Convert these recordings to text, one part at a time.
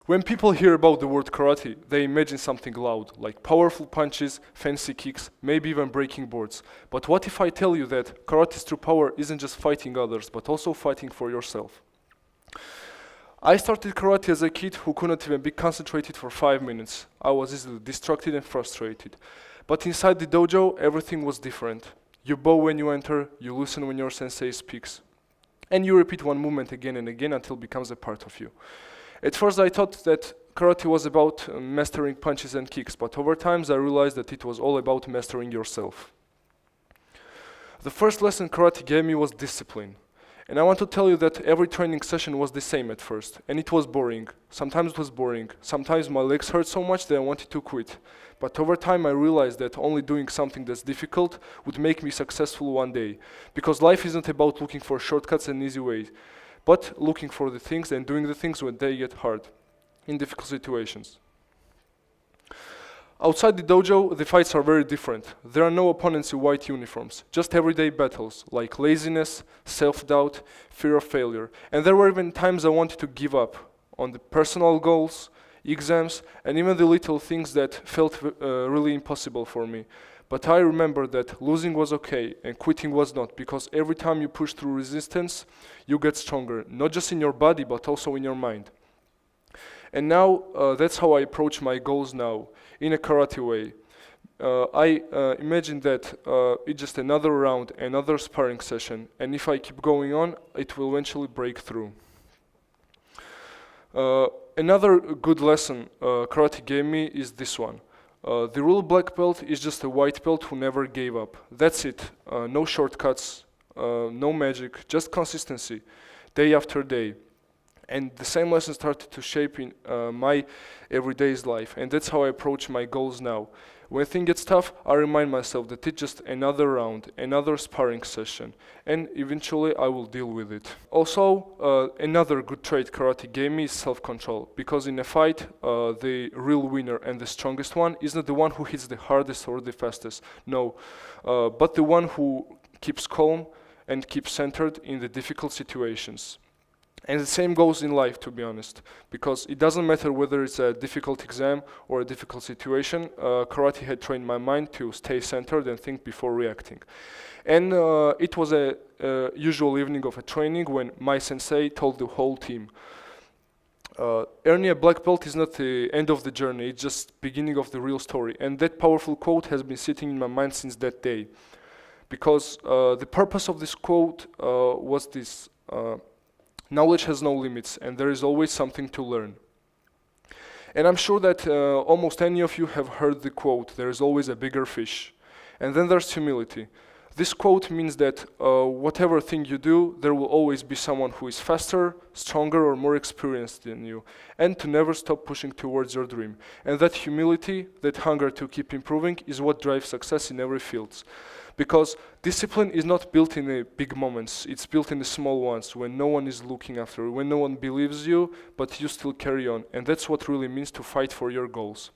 When people hear about the word karate, they imagine something loud, like powerful punches, fancy kicks, maybe even breaking boards. But what if I tell you that karate's true power isn't just fighting others, but also fighting for yourself? I started karate as a kid who couldn't even be concentrated for 5 minutes. I was easily distracted and frustrated. But inside the dojo, everything was different. You bow when you enter, you listen when your sensei speaks, and you repeat one movement again and again until it becomes a part of you. At first I thought that karate was about mastering punches and kicks, but over time I realized that it was all about mastering yourself. The first lesson karate gave me was discipline. And I want to tell you that every training session was the same at first, and it was boring. Sometimes it was boring. Sometimes my legs hurt so much that I wanted to quit. But over time I realized that only doing something that's difficult would make me successful one day. Because life isn't about looking for shortcuts and easy ways, but looking for the things and doing the things when they get hard, in difficult situations. Outside the dojo, the fights are very different. There are no opponents in white uniforms, just everyday battles, like laziness, self-doubt, fear of failure. And there were even times I wanted to give up on the personal goals, exams, and even the little things that felt really impossible for me. But I remember that losing was okay and quitting was not, because every time you push through resistance, you get stronger, not just in your body, but also in your mind. And now, that's how I approach my goals now, in a karate way. I imagine that it's just another round, another sparring session, and if I keep going on, it will eventually break through. Another good lesson karate gave me is this one. The real black belt is just a white belt who never gave up. That's it. No shortcuts, no magic, just consistency, day after day. And the same lesson started to shape in my everyday's life. And that's how I approach my goals now. When things get tough, I remind myself that it's just another round, another sparring session. And eventually I will deal with it. Also, another good trait karate gave me is self-control. Because in a fight, the real winner and the strongest one isn't the one who hits the hardest or the fastest. No, but the one who keeps calm and keeps centered in the difficult situations. And the same goes in life, to be honest, because it doesn't matter whether it's a difficult exam or a difficult situation. Karate had trained my mind to stay centered and think before reacting. And it was a usual evening of a training when my sensei told the whole team, earning a black belt is not the end of the journey, it's just beginning of the real story. And that powerful quote has been sitting in my mind since that day. Because the purpose of this quote was this: knowledge has no limits, and there is always something to learn. And I'm sure that almost any of you have heard the quote, there is always a bigger fish. And then there's humility. This quote means that whatever thing you do, there will always be someone who is faster, stronger, or more experienced than you. And to never stop pushing towards your dream. And that humility, that hunger to keep improving, is what drives success in every field. Because discipline is not built in the big moments, it's built in the small ones, when no one is looking after you, when no one believes you, but you still carry on. And that's what really means to fight for your goals.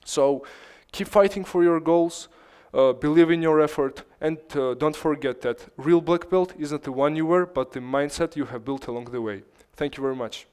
So keep fighting for your goals, believe in your effort, and don't forget that real black belt isn't the one you wear, but the mindset you have built along the way. Thank you very much.